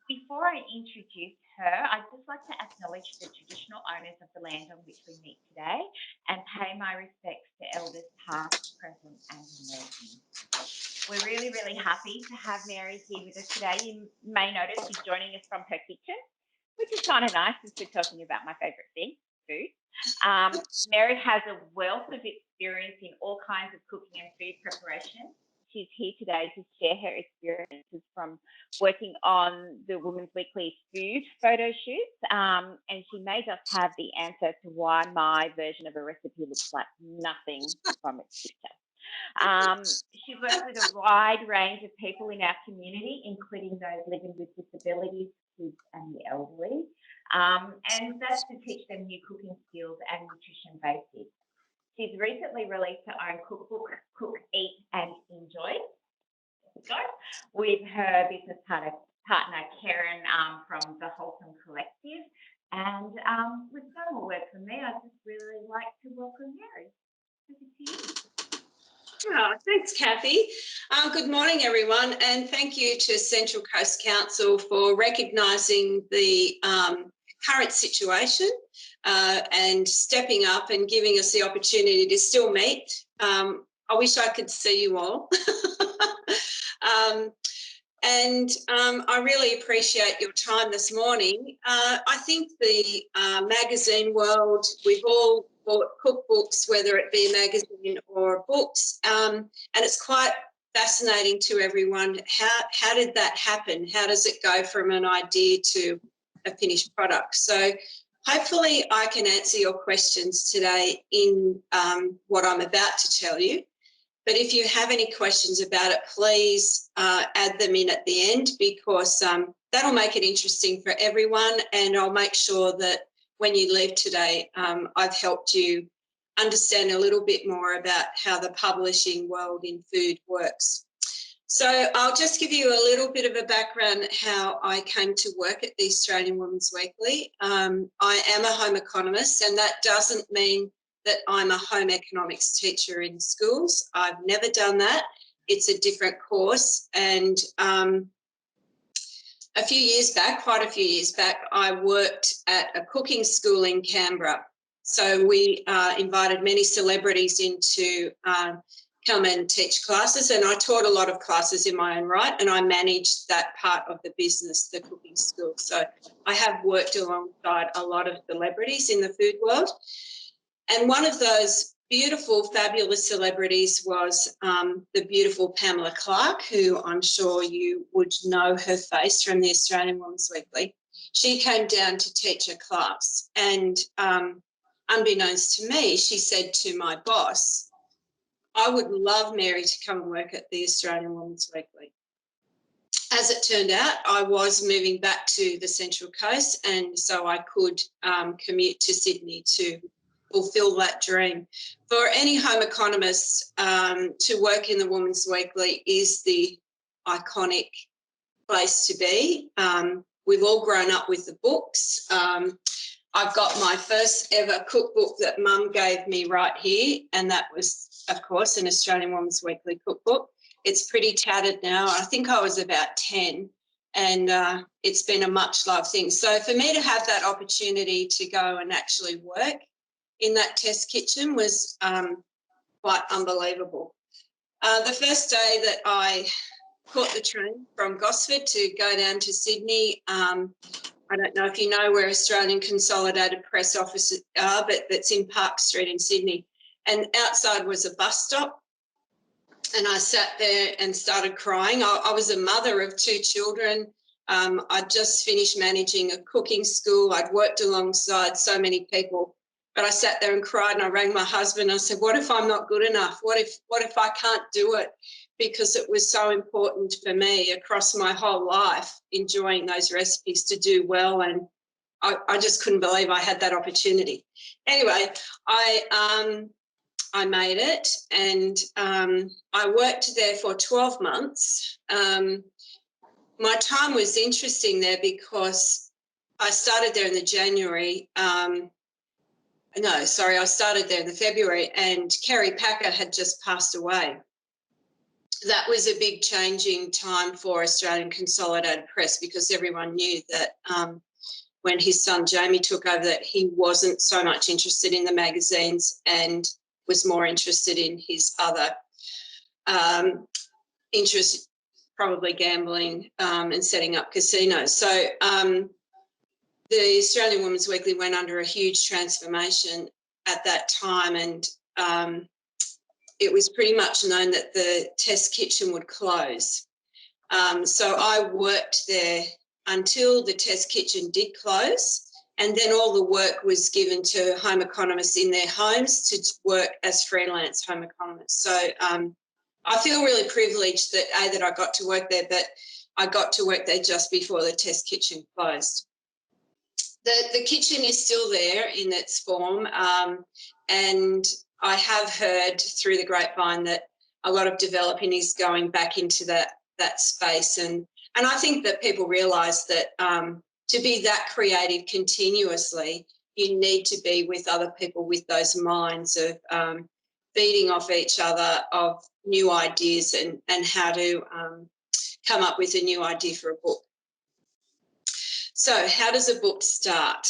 Before I introduce her, I'd just like to acknowledge the traditional owners of the land on which we meet today and pay my respects to elders past, present and emerging. We're really, really happy to have Mary here with us today. You may notice she's joining us from her kitchen, which is kind of nice since we're talking about my favourite thing, food. Mary has a wealth of experience in all kinds of cooking and food preparation. She's here today to share her experiences from working on the Women's Weekly food photo shoots, and she may just have the answer to why my version of a recipe looks like nothing from its picture. She works with a wide range of people in our community, including those living with disabilities, kids and the elderly, and that's to teach them new cooking skills and nutrition basics. She's recently released her own cookbook, Cook, Eat and Enjoy, with her business partner Karen from the Wholesome Collective. And with no more words from me, I'd just really like to welcome Mary. Over to you. Oh, thanks, Kathy. Good morning, everyone, and thank you to Central Coast Council for recognising the current situation and stepping up and giving us the opportunity to still meet. I wish I could see you all. I really appreciate your time this morning. I think the magazine world, we've all bought cookbooks, whether it be a magazine or books, and it's quite fascinating to everyone. How did that happen? How does it go from an idea to a finished product? So hopefully I can answer your questions today in what I'm about to tell you. But if you have any questions about it, please add them in at the end, because that'll make it interesting for everyone, and I'll make sure that when you leave today, I've helped you understand a little bit more about how the publishing world in food works. So I'll just give you a little bit of a background how I came to work at the Australian Women's Weekly. I am a home economist, and that doesn't mean that I'm a home economics teacher in schools. I've never done that. It's a different course. And a few years back, quite a few years back, I worked at a cooking school in Canberra. So we invited many celebrities in to come and teach classes, and I taught a lot of classes in my own right, and I managed that part of the business, the cooking school. So I have worked alongside a lot of celebrities in the food world. And one of those beautiful, fabulous celebrities was the beautiful Pamela Clark, who I'm sure you would know her face from the Australian Women's Weekly. She came down to teach a class, and unbeknownst to me, she said to my boss, I would love Mary to come and work at the Australian Women's Weekly. As it turned out, I was moving back to the Central Coast, and so I could commute to Sydney to fulfil that dream. For any home economist, to work in the Women's Weekly is the iconic place to be. We've all grown up with the books. I've got my first ever cookbook that Mum gave me right here, and that was, of course, an Australian Women's Weekly cookbook. It's pretty tattered now. I think I was about 10, and it's been a much loved thing. So for me to have that opportunity to go and actually work in that test kitchen was quite unbelievable. The first day that I caught the train from Gosford to go down to Sydney, I don't know if you know where Australian Consolidated Press offices are, but that's in Park Street in Sydney. And outside was a bus stop, and I sat there and started crying. I was a mother of 2 children. I'd just finished managing a cooking school. I'd worked alongside so many people. But I sat there and cried, and I rang my husband. I said, what if I'm not good enough? What if I can't do it? Because it was so important for me across my whole life, enjoying those recipes, to do well, and I just couldn't believe I had that opportunity. Anyway, I made it, and I worked there for 12 months. My time was interesting there because I started there in the January. I started there in the February, and Kerry Packer had just passed away. that was a big changing time for Australian Consolidated Press, because everyone knew that when his son Jamie took over, that he wasn't so much interested in the magazines and was more interested in his other interests, probably gambling and setting up casinos. So the Australian Women's Weekly went under a huge transformation at that time, and it was pretty much known that the test kitchen would close. So I worked there until the test kitchen did close, and then all the work was given to home economists in their homes to work as freelance home economists. So I feel really privileged that that I got to work there, but I got to work there just before the test kitchen closed. The kitchen is still there in its form, and I have heard through the grapevine that a lot of developing is going back into that space, and I think that people realise that to be that creative continuously, you need to be with other people with those minds of feeding off each other, of new ideas and how to come up with a new idea for a book. So how does a book start?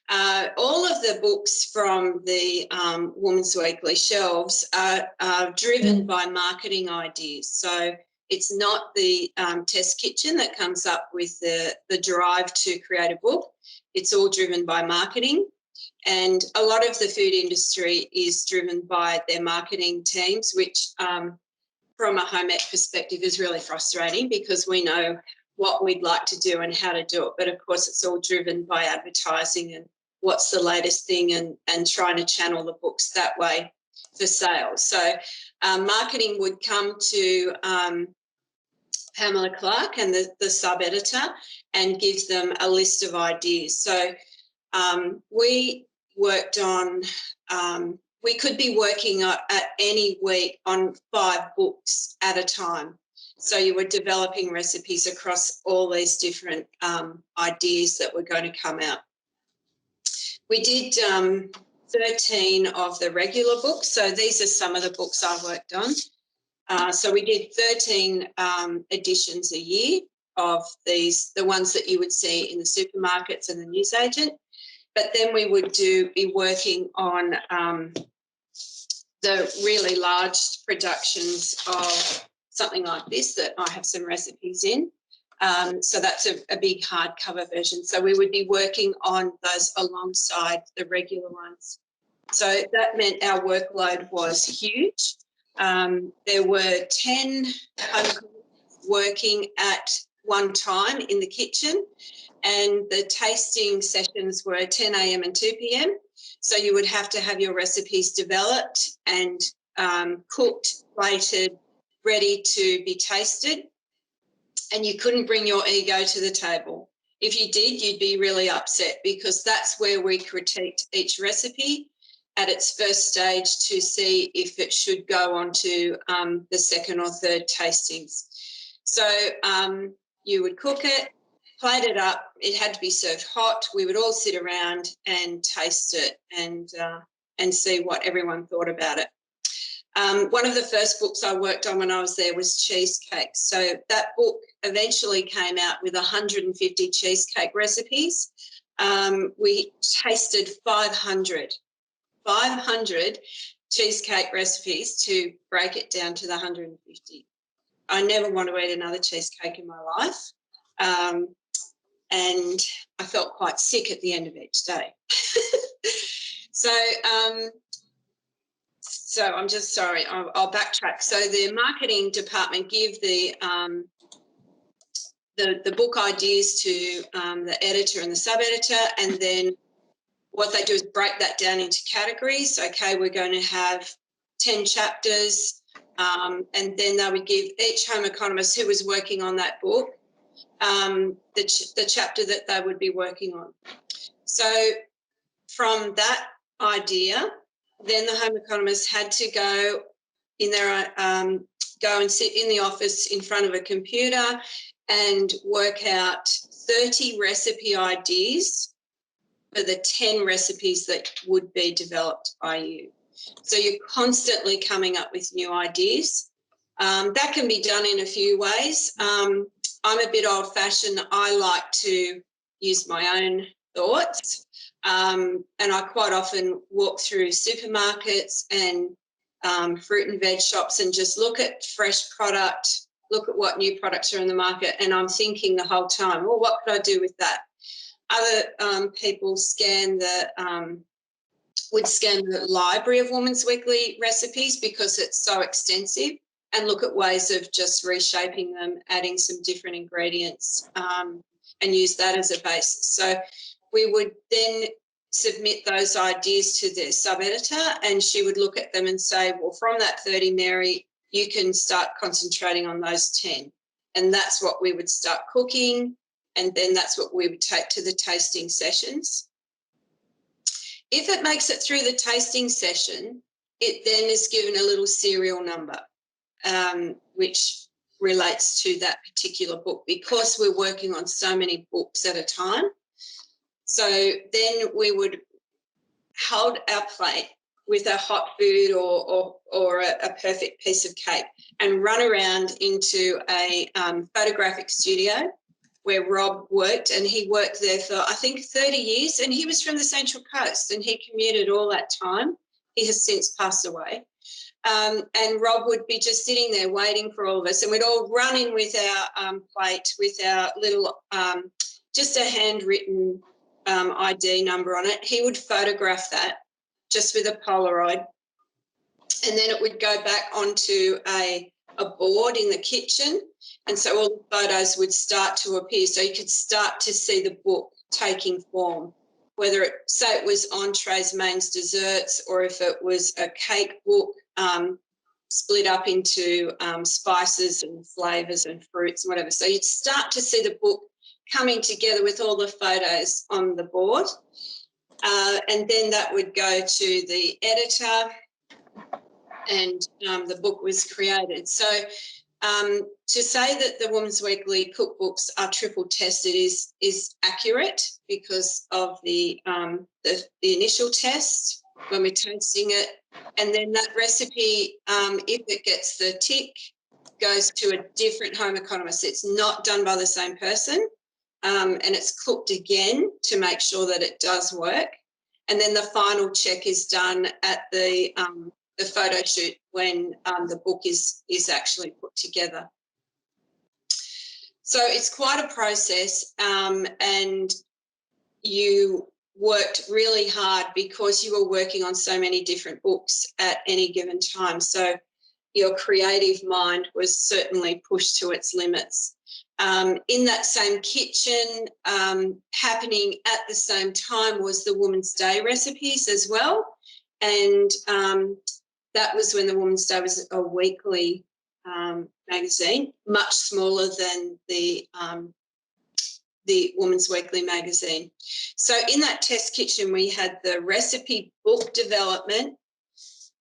All of the books from the Women's Weekly shelves are driven by marketing ideas. So it's not the test kitchen that comes up with the drive to create a book. It's all driven by marketing. And a lot of the food industry is driven by their marketing teams, which from a home ec perspective is really frustrating, because we know what we'd like to do and how to do it. But of course, it's all driven by advertising and what's the latest thing, and trying to channel the books that way for sales. So marketing would come to Pamela Clark and the sub-editor and give them a list of ideas. So we worked on, we could be working at any week on 5 books at a time. So you were developing recipes across all these different ideas that were going to come out. We did 13 of the regular books. So these are some of the books I worked on. So we did 13 editions a year of these, the ones that you would see in the supermarkets and the newsagent. But then we would be working on the really large productions of something like this that I have some recipes in. So that's a big hardcover version. So we would be working on those alongside the regular ones. So that meant our workload was huge. There were 10 working at one time in the kitchen, and the tasting sessions were 10 a.m. and 2 p.m. So you would have to have your recipes developed and cooked, plated, ready to be tasted, and you couldn't bring your ego to the table. If you did, you'd be really upset, because that's where we critiqued each recipe at its first stage to see if it should go on to the second or third tastings. So you would cook it, plate it up. It had to be served hot. We would all sit around and taste it and see what everyone thought about it. One of the first books I worked on when I was there was cheesecake. So that book eventually came out with 150 cheesecake recipes. We tasted 500 cheesecake recipes to break it down to the 150. I never want to eat another cheesecake in my life. And I felt quite sick at the end of each day. So I'm just sorry, I'll backtrack. So the marketing department give the book ideas to the editor and the sub-editor, and then what they do is break that down into categories. Okay, we're going to have 10 chapters, and then they would give each home economist who was working on that book the chapter that they would be working on. So from that idea, then the home economists had to go in their go and sit in the office in front of a computer and work out 30 recipe ideas for the 10 recipes that would be developed by you. So you're constantly coming up with new ideas. That can be done in a few ways. I'm a bit old-fashioned. I like to use my own thoughts, and I quite often walk through supermarkets and fruit and veg shops and just look at fresh product, look at what new products are in the market, and I'm thinking the whole time, well, what could I do with that? Other people would scan the library of Women's Weekly recipes because it's so extensive, and look at ways of just reshaping them, adding some different ingredients, and use that as a basis. So we would then submit those ideas to the sub-editor, and she would look at them and say, well, from that 30, Mary, you can start concentrating on those 10. And that's what we would start cooking, and then that's what we would take to the tasting sessions. If it makes it through the tasting session, it then is given a little serial number, which relates to that particular book, because we're working on so many books at a time. So then we would hold our plate with a hot food or a perfect piece of cake and run around into a photographic studio where Rob worked, and he worked there for, I think, 30 years, and he was from the Central Coast, and he commuted all that time. He has since passed away. And Rob would be just sitting there waiting for all of us, and we'd all run in with our plate with our little, just a handwritten ID number on it. He would photograph that just with a Polaroid, and then it would go back onto a board in the kitchen, and so all the photos would start to appear. So you could start to see the book taking form, whether it, say it was entrees, mains, desserts, or if it was a cake book split up into spices and flavours and fruits and whatever. So you'd start to see the book coming together with all the photos on the board, and then that would go to the editor, and the book was created. So to say that the Women's Weekly cookbooks are triple tested is accurate because of the initial test when we're tasting it, and then that recipe, if it gets the tick, goes to a different home economist. It's not done by the same person, and it's cooked again to make sure that it does work, and then the final check is done at the photo shoot when the book is actually put together. So it's quite a process, and you worked really hard because you were working on so many different books at any given time. So your creative mind was certainly pushed to its limits. In that same kitchen, happening at the same time was the Women's Day recipes as well, and that was when the Women's Day was a weekly magazine, much smaller than the Women's Weekly magazine. So in that test kitchen, we had the recipe book development,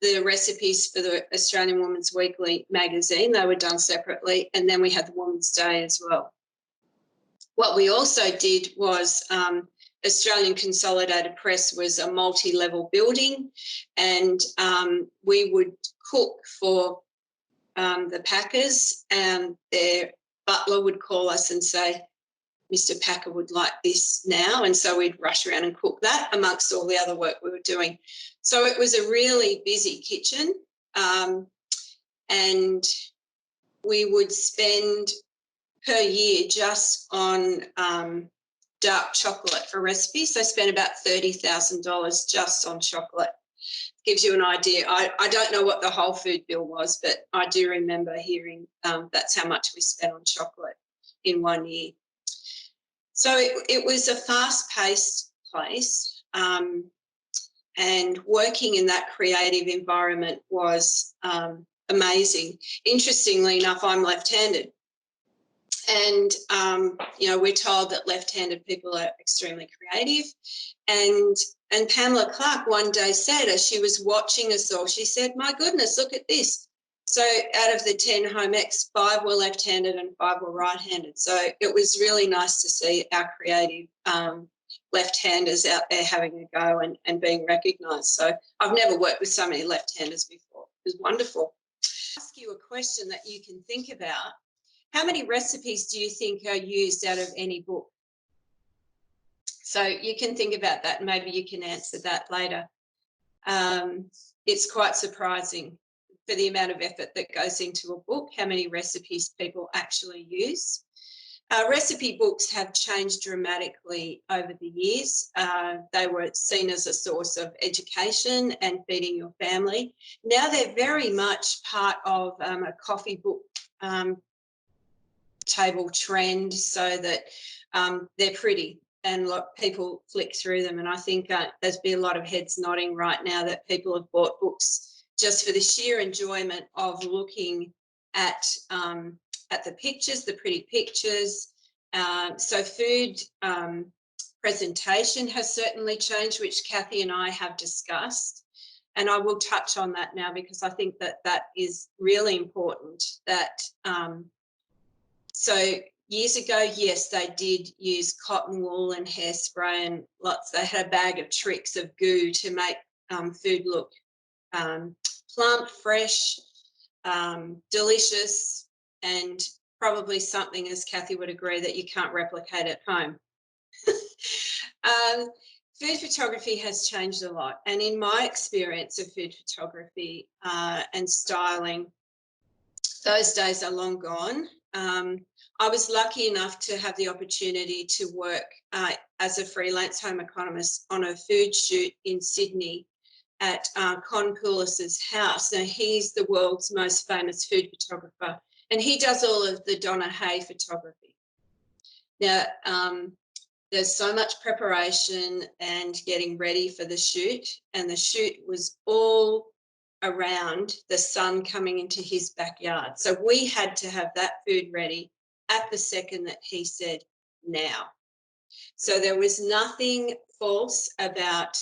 the recipes for the Australian Women's Weekly magazine. They were done separately, and then we had the Women's Day as well. What we also did was Australian Consolidated Press was a multi-level building, and we would cook for the packers, and their butler would call us and say, Mr. Packer would like this now, and so we'd rush around and cook that amongst all the other work we were doing. So it was a really busy kitchen, and we would spend per year just on dark chocolate for recipes. They spent about $30,000 just on chocolate. Gives you an idea. I don't know what the whole food bill was, but I do remember hearing that's how much we spent on chocolate in 1 year. So it was a fast-paced place, and working in that creative environment was amazing. Interestingly enough, I'm left-handed, and we're told that left-handed people are extremely creative, and Pamela Clark one day said, as she was watching us all, she said, my goodness, look at this. So out of the 10 home ecs, 5 were left-handed and 5 were right-handed. So it was really nice to see our creative left-handers out there having a go and being recognised. So I've never worked with so many left-handers before. It was wonderful. Ask you a question that you can think about. How many recipes do you think are used out of any book? So you can think about that, and maybe you can answer that later. It's quite surprising for the amount of effort that goes into a book, how many recipes people actually use. Recipe books have changed dramatically over the years. They were seen as a source of education and feeding your family. Now they're very much part of a coffee book table trend, so that they're pretty and people flick through them. And I think there's been a lot of heads nodding right now that people have bought books just for the sheer enjoyment of looking at the pictures, the pretty pictures. So food presentation has certainly changed, which Kathy and I have discussed. And I will touch on that now, because I think that that is really important. That so years ago, yes, they did use cotton wool and hairspray and lots. They had a bag of tricks of goo to make food look plump, fresh, delicious, and probably something, as Kathy would agree, that you can't replicate at home. Food photography has changed a lot. And in my experience of food photography and styling, those days are long gone. I was lucky enough to have the opportunity to work as a freelance home economist on a food shoot in Sydney at Con Poulis's house. Now, he's the world's most famous food photographer, and he does all of the Donna Hay photography. Now, there's so much preparation and getting ready for the shoot, and the shoot was all around the sun coming into his backyard. So we had to have that food ready at the second that he said, now. So there was nothing false about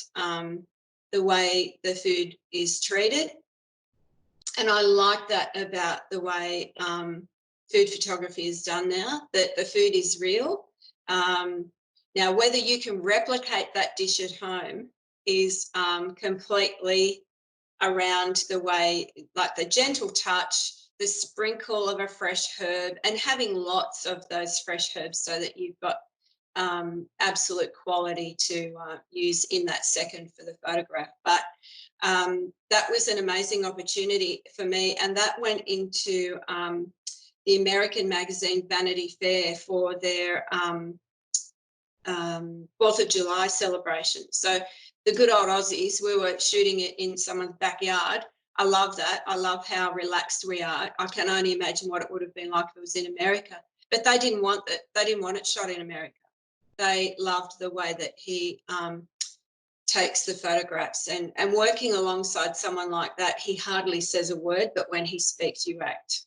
the way the food is treated. And I like that about the way food photography is done now, that the food is real. Now, whether you can replicate that dish at home is completely around the way, like the gentle touch, the sprinkle of a fresh herb, and having lots of those fresh herbs so that you've got absolute quality to use in that second for the photograph. But that was an amazing opportunity for me, and that went into the American magazine Vanity Fair for their 4th of July celebration. So the good old Aussies, we were shooting it in someone's backyard. I love that. I love how relaxed we are. I can only imagine what it would have been like if it was in America. But they didn't want it. They didn't want it shot in America. They loved the way that he takes the photographs, and working alongside someone like that, he hardly says a word, but when he speaks, you act.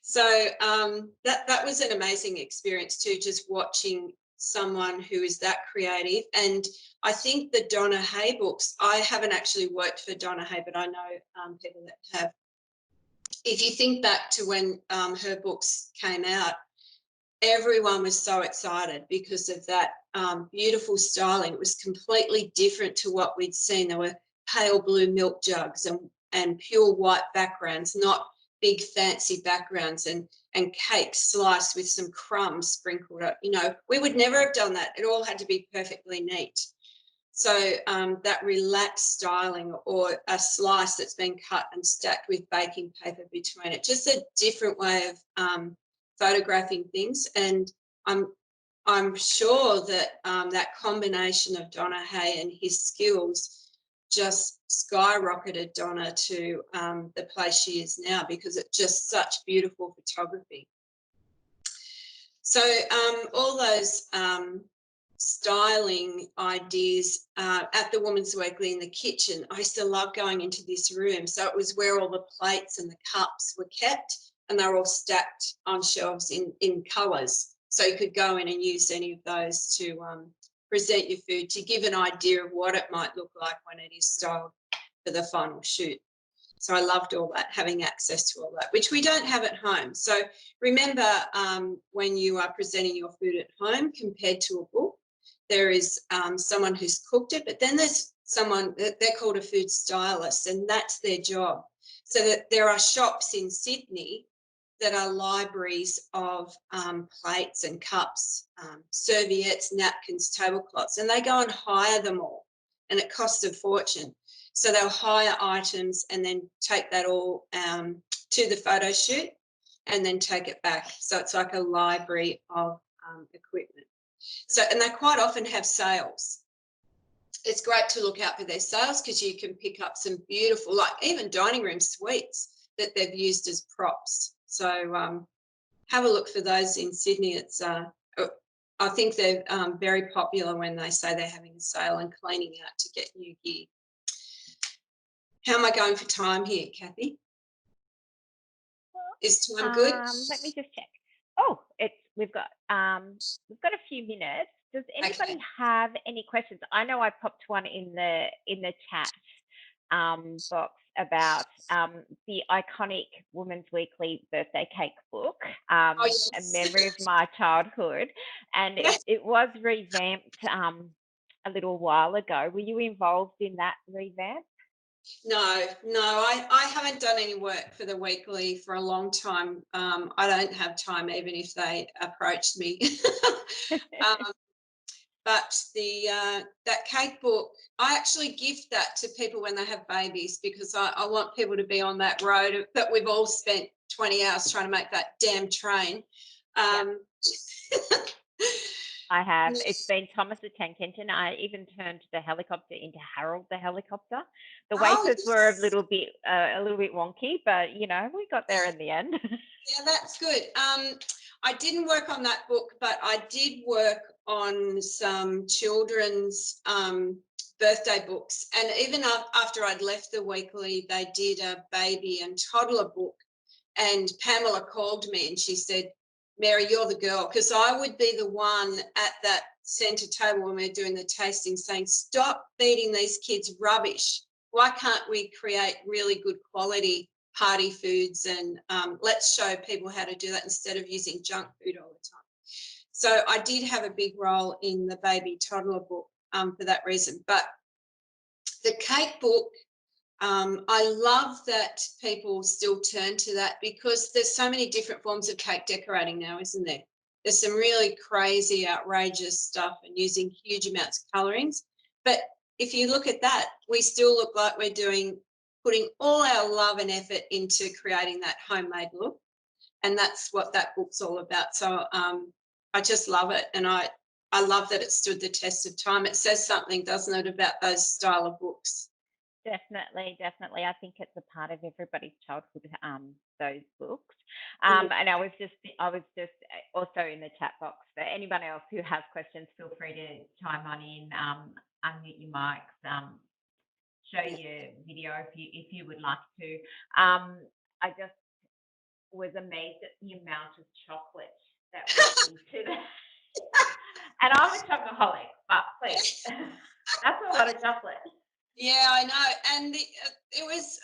So that was an amazing experience too, just watching someone who is that creative. And I think the Donna Hay books, I haven't actually worked for Donna Hay, but I know people that have. If you think back to when her books came out, everyone was so excited because of that beautiful styling. It was completely different to what we'd seen. There were pale blue milk jugs and pure white backgrounds, not big fancy backgrounds, and cakes sliced with some crumbs sprinkled up. You know, we would never have done that. It all had to be perfectly neat. So that relaxed styling, or a slice that's been cut and stacked with baking paper between it, just a different way of photographing things. And I'm sure that that combination of Donna Hay and his skills just skyrocketed Donna to the place she is now, because it's just such beautiful photography. So all those styling ideas at the Woman's Weekly in the kitchen, I used to love going into this room. So it was where all the plates and the cups were kept, and they were all stacked on shelves in colours. So you could go in and use any of those to present your food, to give an idea of what it might look like when it is styled for the final shoot. So I loved all that, having access to all that, which we don't have at home. So remember, when you are presenting your food at home compared to a book, there is someone who's cooked it, but then there's someone, they're called a food stylist, and that's their job. So that there are shops in Sydney that are libraries of plates and cups, serviettes, napkins, tablecloths, and they go and hire them all, and it costs a fortune. So they'll hire items and then take that all to the photo shoot and then take it back. So it's like a library of equipment. So, and they quite often have sales. It's great to look out for their sales because you can pick up some beautiful, like even dining room suites that they've used as props. So have a look for those in Sydney. It's I think they're very popular when they say they're having a sale and cleaning out to get new gear. How am I going for time here, Kathy? Is time good? Let me just check. Oh, we've got a few minutes. Does anybody have any questions? I know I popped one in the chat box about the iconic Women's Weekly birthday cake book, a memory of my childhood, and it was revamped a little while ago. Were you involved in that revamp? No, I haven't done any work for the weekly for a long time. I don't have time, even if they approached me. But that cake book, I actually gift that to people when they have babies because I want people to be on that road that we've all spent 20 hours trying to make that damn train. I have. It's been Thomas the Tank Engine. I even turned the helicopter into Harold the helicopter. The wafers were a little bit wonky, but you know, we got there in the end. Yeah, that's good. I didn't work on that book, but I did work on some children's birthday books. And even after I'd left the weekly, they did a baby and toddler book. And Pamela called me and she said, Mary, you're the girl, because I would be the one at that centre table when we're doing the tasting saying, stop feeding these kids rubbish. Why can't we create really good quality party foods and let's show people how to do that instead of using junk food all the time. So I did have a big role in the baby toddler book for that reason. But the cake book, I love that people still turn to that because there's so many different forms of cake decorating now, isn't there? There's some really crazy, outrageous stuff and using huge amounts of colorings. But if you look at that, we still look like we're putting all our love and effort into creating that homemade look. And that's what that book's all about. So I just love it. And I love that it stood the test of time. It says something, doesn't it, about those style of books? Definitely. I think it's a part of everybody's childhood, those books. And I was just also in the chat box. For anyone else who has questions, feel free to chime on in, unmute your mics, show your video if you would like to. I just was amazed at the amount of chocolate that was into that. And I'm a chocoholic, but please, that's a lot of chocolate. Yeah, I know. And it was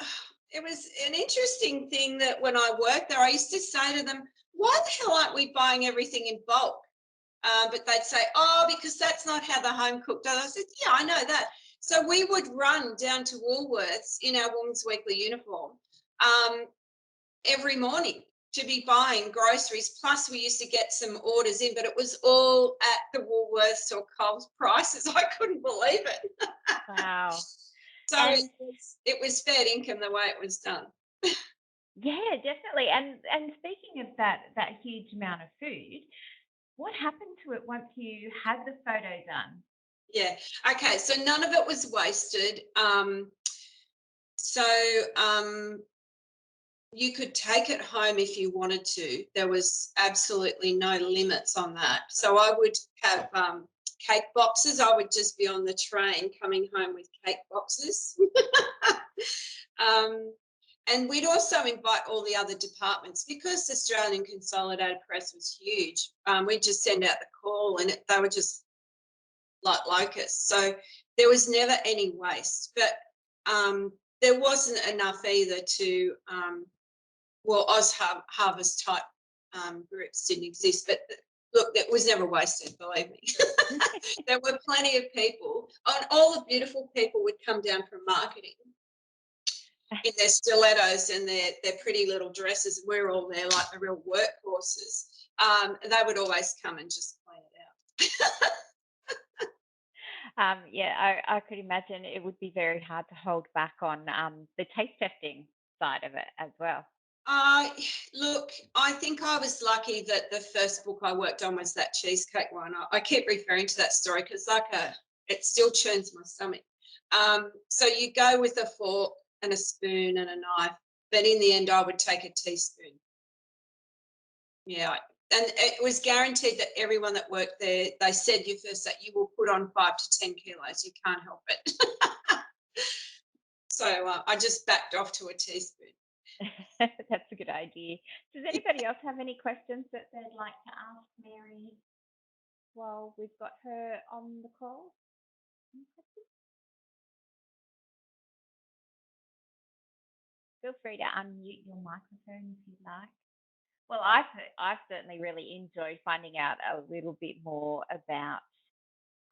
an interesting thing that when I worked there, I used to say to them, why the hell aren't we buying everything in bulk? But they'd say, oh, because that's not how the home cook does. I said, yeah, I know that. So we would run down to Woolworths in our Women's Weekly uniform every morning to be buying groceries. Plus we used to get some orders in, but it was all at the Woolworths or Coles prices. I couldn't believe it. Wow. So it was fair income the way it was done. Yeah, definitely. And speaking of that huge amount of food, what happened to it once you had the photo done? Yeah. Okay. So none of it was wasted. You could take it home if you wanted to. There was absolutely no limits on that. So I would have cake boxes. I would just be on the train coming home with cake boxes. And we'd also invite all the other departments because Australian Consolidated Press was huge. We'd just send out the call and they were just like locusts. So there was never any waste. But there wasn't enough either to Oz Harvest type groups didn't exist, but look, it was never wasted, believe me. There were plenty of people, and all the beautiful people would come down from marketing in their stilettos and their pretty little dresses. We're all there like the real workhorses. They would always come and just clean it out. Yeah, I could imagine it would be very hard to hold back on the taste testing side of it as well. Uh, Look, I think I was lucky that the first book I worked on was that cheesecake one. I keep referring to that story because it still churns my stomach. So you go with a fork and a spoon and a knife, but in the end I would take a teaspoon. Yeah, and it was guaranteed that everyone that worked there, they said you first that you will put on 5 to 10 kilos. You can't help it. So I just backed off to a teaspoon. That's a good idea. Does anybody else have any questions that they'd like to ask Mary while we've got her on the call? Any questions? Feel free to unmute your microphone if you'd like. Well, I've certainly really enjoyed finding out a little bit more about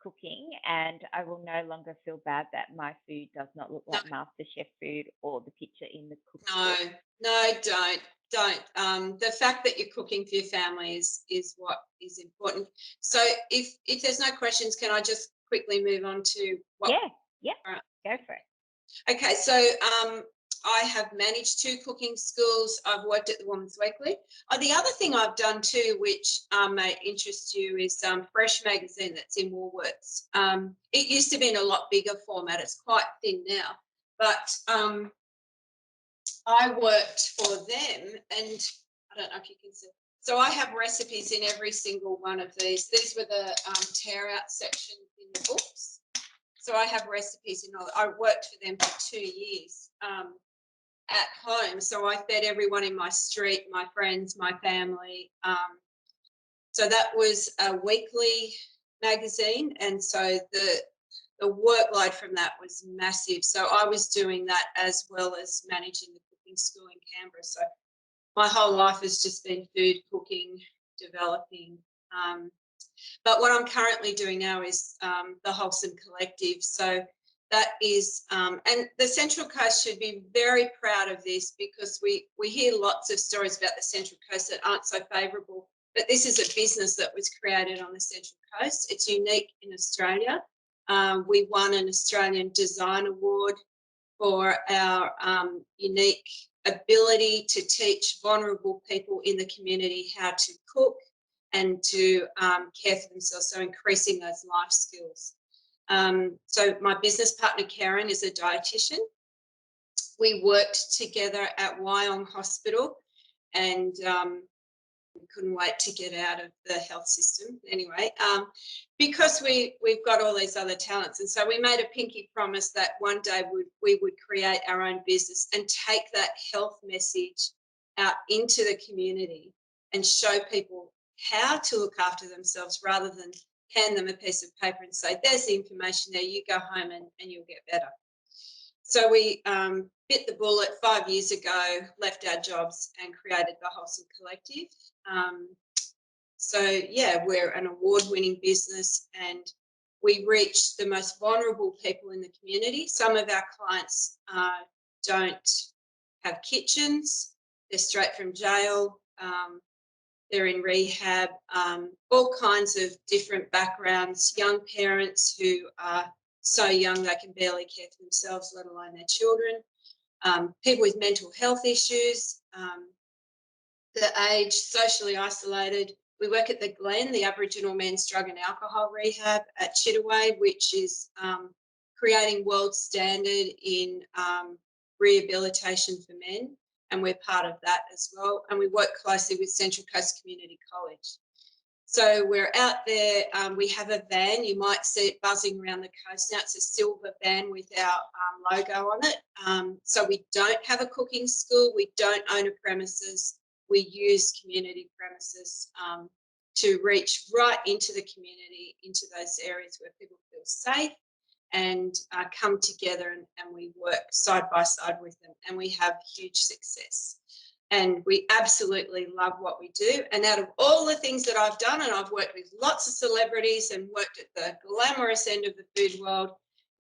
cooking, and I will no longer feel bad that my food does not look No, like MasterChef food or the picture in the no, cookbook. no, don't. The fact that you're cooking for your family is what is important. So if there's no questions, can I just quickly move on to what? Yeah, yeah, All right. go for it. Okay, so I have managed 2 cooking schools. I've worked at the Women's Weekly. The other thing I've done too, which may interest you, is Fresh magazine that's in Woolworths. It used to be in a lot bigger format. It's quite thin now, but I worked for them, and I don't know if you can see. So I have recipes in every single one of these. These were the tear out section in the books. So I have recipes in all. I worked for them for 2 years at home. So I fed everyone in my street, my friends, my family. So that was a weekly magazine, and so the workload from that was massive. So I was doing that as well as managing the cooking school in Canberra. So my whole life has just been food, cooking, developing. But what I'm currently doing now is the Wholesome Collective. So that is, and the Central Coast should be very proud of this, because we hear lots of stories about the Central Coast that aren't so favourable. But this is a business that was created on the Central Coast. It's unique in Australia. We won an Australian Design Award for our unique ability to teach vulnerable people in the community how to cook and to care for themselves, so increasing those life skills. So my business partner, Karen, is a dietitian. We worked together at Wyong Hospital, and we couldn't wait to get out of the health system anyway, because we've got all these other talents. And so we made a pinky promise that one day we would create our own business and take that health message out into the community and show people how to look after themselves, rather than hand them a piece of paper and say, there's the information there, you go home and you'll get better. So we bit the bullet 5 years ago, left our jobs and created the Wholesome Collective. So yeah, we're an award-winning business, and we reach the most vulnerable people in the community. Some of our clients don't have kitchens, they're straight from jail, they're in rehab, all kinds of different backgrounds, young parents who are so young they can barely care for themselves, let alone their children, people with mental health issues, the aged, socially isolated. We work at the Glen, the Aboriginal Men's Drug and Alcohol Rehab at Chittaway, which is creating world standard in rehabilitation for men, and we're part of that as well. And we work closely with Central Coast Community College. So we're out there. We have a van. You might see it buzzing around the coast now. It's a silver van with our logo on it. So we don't have a cooking school. We don't own a premises. We use community premises to reach right into the community, into those areas where people feel safe, and come together, and we work side by side with them, and we have huge success. And we absolutely love what we do. And out of all the things that I've done, and I've worked with lots of celebrities and worked at the glamorous end of the food world,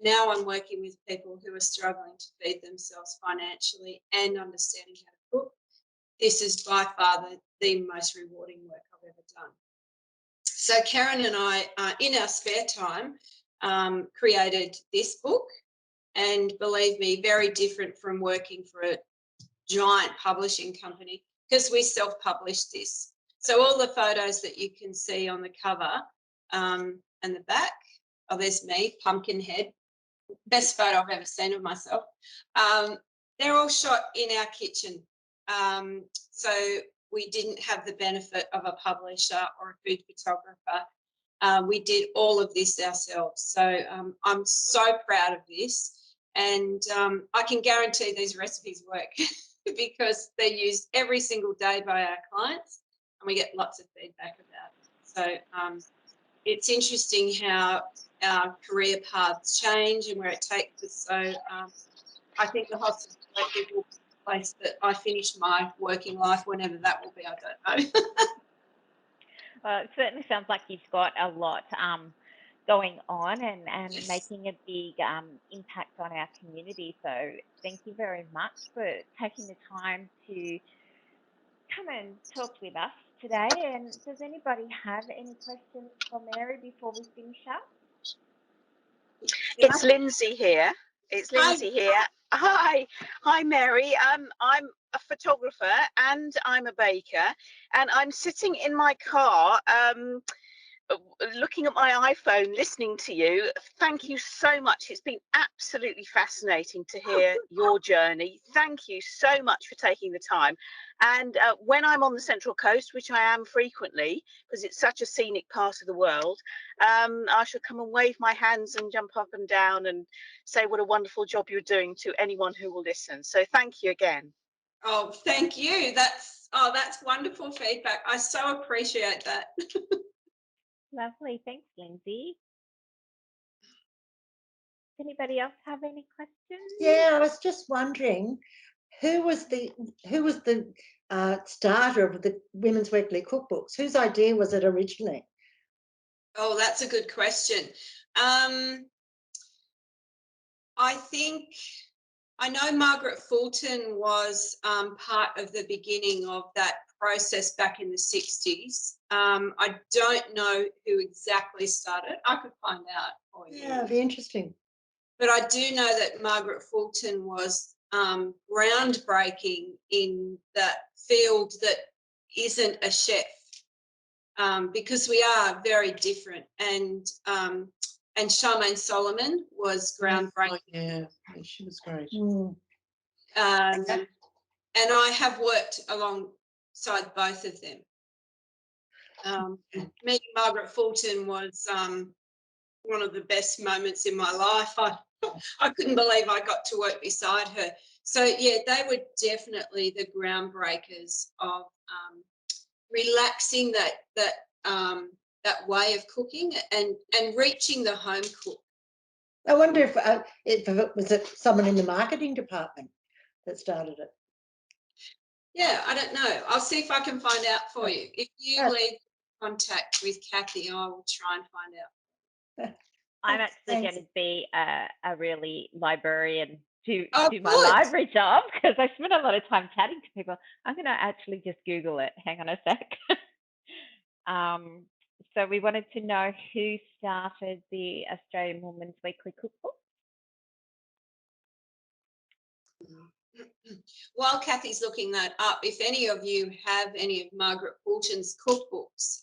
now I'm working with people who are struggling to feed themselves financially and understanding how to cook. This is by far the most rewarding work I've ever done. So Karen and I, in our spare time, created this book, and believe me, very different from working for a giant publishing company, because we self-published this. So all the photos that you can see on the cover and the back, oh, there's me, pumpkin head, best photo I've ever seen of myself. They're all shot in our kitchen. So we didn't have the benefit of a publisher or a food photographer. We did all of this ourselves. So I'm so proud of this. And I can guarantee these recipes work because they're used every single day by our clients, and we get lots of feedback about it. So it's interesting how our career paths change and where it takes us. So I think the Wholesome Collective will be the place that I finish my working life, whenever that will be, I don't know. Well, it certainly sounds like you've got a lot going on and Yes. making a big impact on our community. So thank you very much for taking the time to come and talk with us today. And does anybody have any questions for Mary before we finish up? It's Lindsay here. Hi, Mary. I'm a photographer and I'm a baker, and I'm sitting in my car, looking at my iPhone, listening to you. Thank you so much. It's been absolutely fascinating to hear your journey. Thank you so much for taking the time. And when I'm on the Central Coast, which I am frequently, because it's such a scenic part of the world, I shall come and wave my hands and jump up and down and say what a wonderful job you're doing to anyone who will listen. So thank you again. Oh, thank you. That's wonderful feedback. I so appreciate that. Lovely. Thanks, Lindsay. Does anybody else have any questions? Yeah, I was just wondering, who was the starter of the Women's Weekly Cookbooks? Whose idea was it originally? Oh, that's a good question. I know Margaret Fulton was part of the beginning of that process back in the 60s. I don't know who exactly started. I could find out for you. Yeah, it'd be interesting. But I do know that Margaret Fulton was groundbreaking in that field that isn't a chef, because we are very different. And Charmaine Solomon was groundbreaking. Yeah, she was great. And I have worked alongside both of them. Meeting Margaret Fulton was one of the best moments in my life. I couldn't believe I got to work beside her. So yeah, they were definitely the groundbreakers of relaxing that way of cooking and reaching the home cook. I wonder if it was someone in the marketing department that started it. Yeah, I don't know. I'll see if I can find out for you. If you leave contact with Kathy, I will try and find out. I'm actually going to be a really librarian to Oh, do my good. library job, because I spend a lot of time chatting to people. I'm going to actually just Google it. Hang on a sec. So we wanted to know who started the Australian Women's Weekly Cookbook. While Kathy's looking that up, if any of you have any of Margaret Fulton's cookbooks,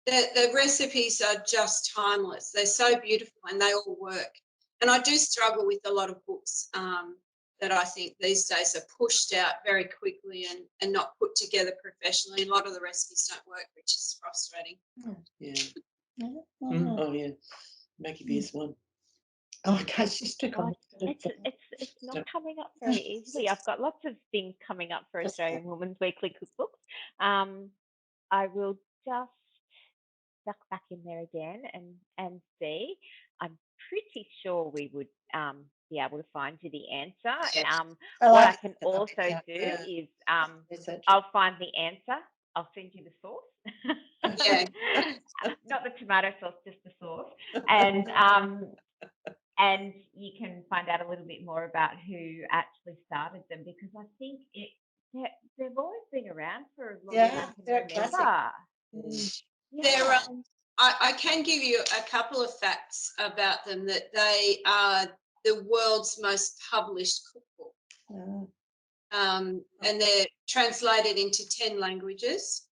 the recipes are just timeless. They're so beautiful and they all work. And I do struggle with a lot of books that I think these days are pushed out very quickly and not put together professionally. A lot of the recipes don't work, which is frustrating. Yeah. Oh yeah, Maggie Beer's one. Oh, okay, she's too complicated. It's not coming up very easily. I've got lots of things coming up for Australian Women's Weekly Cookbooks. I will just duck back in there again and see. I'm pretty sure we would be able to find you the answer. Yes. What I can also do is I'll find the answer. I'll send you the sauce. Yeah. Not the tomato sauce, just the sauce. And And you can find out a little bit more about who actually started them, because I think they've always been around for as long as I can they're a classic. remember. There I can give you a couple of facts about them, that they are the world's most published cookbook. And they're translated into 10 languages.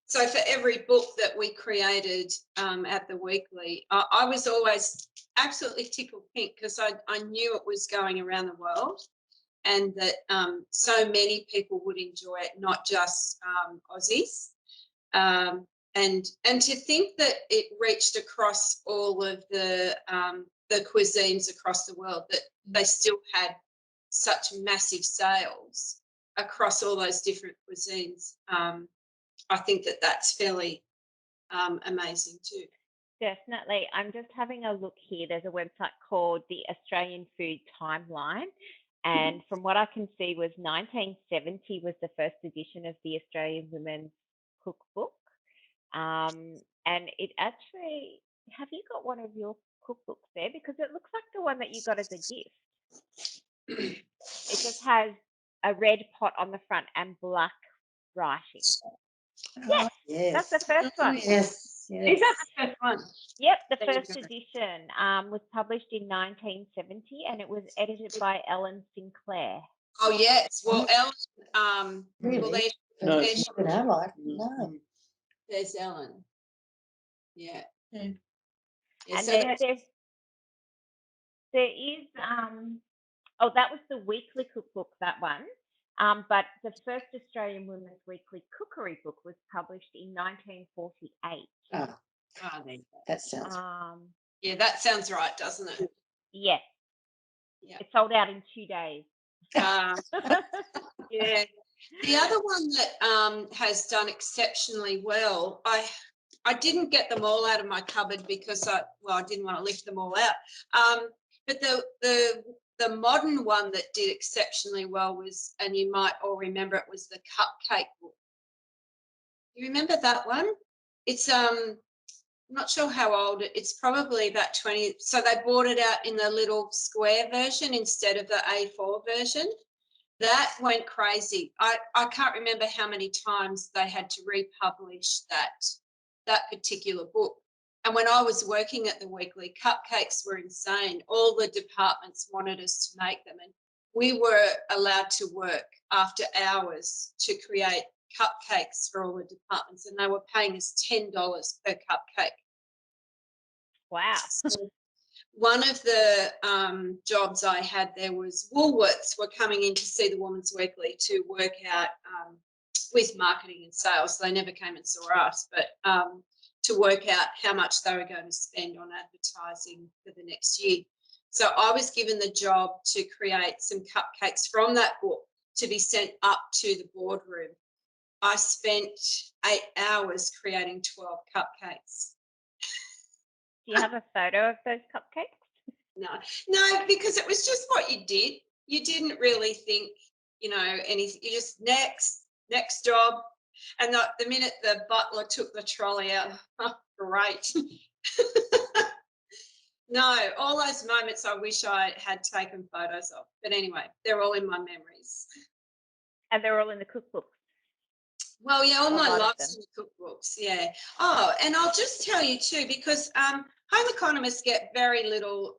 So for every book that we created at the Weekly, I was always absolutely tickled pink, because I knew it was going around the world, and that so many people would enjoy it, not just Aussies. And to think that it reached across all of the cuisines across the world, that they still had such massive sales across all those different cuisines. I think that that's fairly amazing too. Definitely. I'm just having a look here. There's a website called the Australian Food Timeline. And from what I can see, was 1970 was the first edition of the Australian Women's Cookbook. And it actually, have you got one of your cookbooks there? Because it looks like the one that you got as a gift. It just has a red pot on the front and black writing. Yes, Yes. that's the first one. Yes. Is that the first one? Yep, the There you first go. edition was published in 1970, and it was edited by Ellen Sinclair. Oh yes. Well, Ellen. Really? Well, No, there's, it's not in our life. No. there's Ellen. Yeah. Yeah. And So there is oh, that was the weekly cookbook, that one. But the first Australian Women's Weekly Cookery book was published in 1948. That sounds. Yeah, that sounds right, doesn't it? Yes. Yeah. It sold out in 2 days. Yeah. The other one that has done exceptionally well, I didn't get them all out of my cupboard because I didn't want to lift them all out. But the modern one that did exceptionally well was, and you might all remember it, was the Cupcake book. You remember that one? It's I'm not sure how old it's probably about 20. So they brought it out in the little square version instead of the A4 version. That went crazy. I can't remember how many times they had to republish that particular book. And when I was working at the Weekly, cupcakes were insane. All the departments wanted us to make them, and we were allowed to work after hours to create cupcakes for all the departments, and they were paying us $10 per cupcake. Wow. So one of the jobs I had there was Woolworths were coming in to see the Women's Weekly to work out with marketing and sales. They never came and saw us, but to work out how much they were going to spend on advertising for the next year. So I was given the job to create some cupcakes from that book to be sent up to the boardroom. I spent 8 hours creating 12 cupcakes. Do you have a photo of those cupcakes? No, because it was just what you did. You didn't really think, anything. You just next job. And the minute the butler took the trolley out, oh, great. No, all those moments I wish I had taken photos of. But anyway, they're all in my memories. And they're all in the cookbook. Well, yeah, all my life's in cookbooks, yeah. Oh, and I'll just tell you too, because home economists get very little,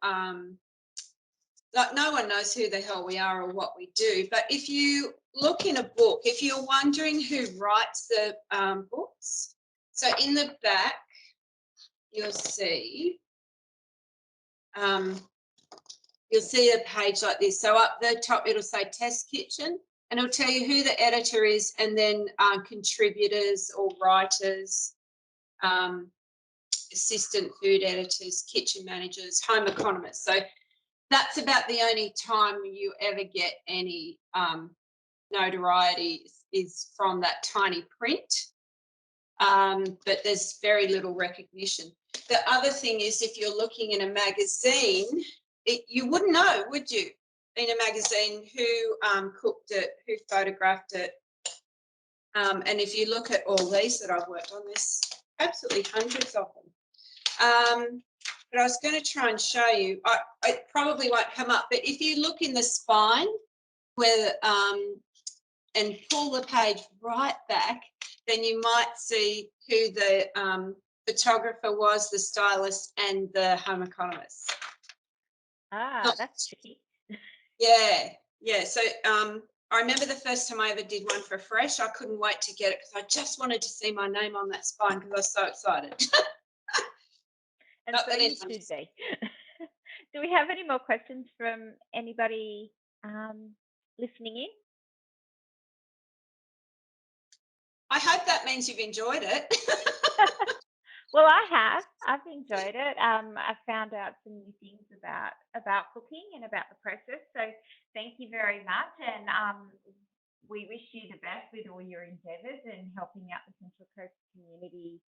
like no one knows who the hell we are or what we do. But if you look in a book, if you're wondering who writes the books, so in the back, you'll see a page like this. So up the top, it'll say Test Kitchen, and it'll tell you who the editor is, and then contributors or writers, assistant food editors, kitchen managers, home economists. So that's about the only time you ever get any notoriety is from that tiny print, but there's very little recognition. The other thing is, if you're looking in a magazine, you wouldn't know, would you, in a magazine, who cooked it, who photographed it. And if you look at all these that I've worked on, there's absolutely hundreds of them. but I was going to try and show you. It probably won't come up, but if you look in the spine where and pull the page right back, then you might see who the photographer was, the stylist, and the home economist. Ah, that's tricky. Yeah, yeah. So I remember the first time I ever did one for Fresh, I couldn't wait to get it because I just wanted to see my name on that spine because I was so excited. And so you should be. Do we have any more questions from anybody listening in? I hope that means you've enjoyed it. Well, I have. I've enjoyed it. I've found out some new things about cooking and about the process. So thank you very much. And we wish you the best with all your endeavours and helping out the Central Coast community.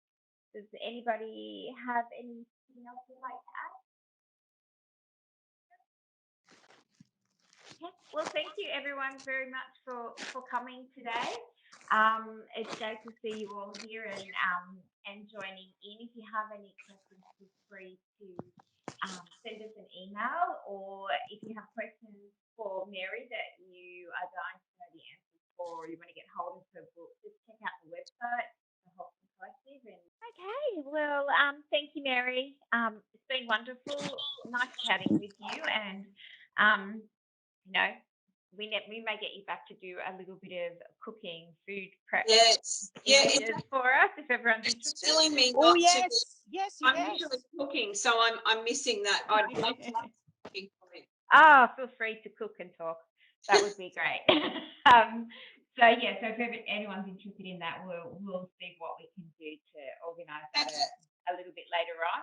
Does anybody have anything else they'd like to add? Okay. Well, thank you everyone very much for coming today. It's great to see you all here and joining in. If you have any questions, feel free to send us an email, or if you have questions for Mary that you are dying to know the answers for, or you want to get hold of her book, just check out the website, the Wholesome Collective. And okay, well, thank you, Mary. It's been wonderful, nice chatting with you, and you know, we may get you back to do a little bit of cooking, food prep. Yes. Yeah. For us, if everyone's interested. It's telling me Oh, not yes. to be. Yes, I'm usually cooking, so I'm missing that. I'd love to cooking for me. Feel free to cook and talk. That would be great. So yeah, so if anyone's interested in that, we'll see what we can do to organise that a little bit later on.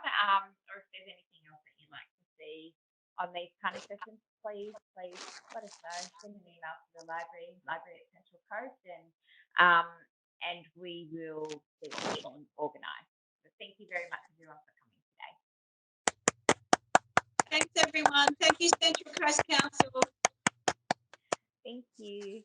Or if there's anything else that you'd like to see on these kind of sessions, please let us know. Send an email to the library at Central Coast, and we will see what we can organise. So thank you very much, everyone, for coming today. Thanks, everyone. Thank you, Central Coast Council. Thank you.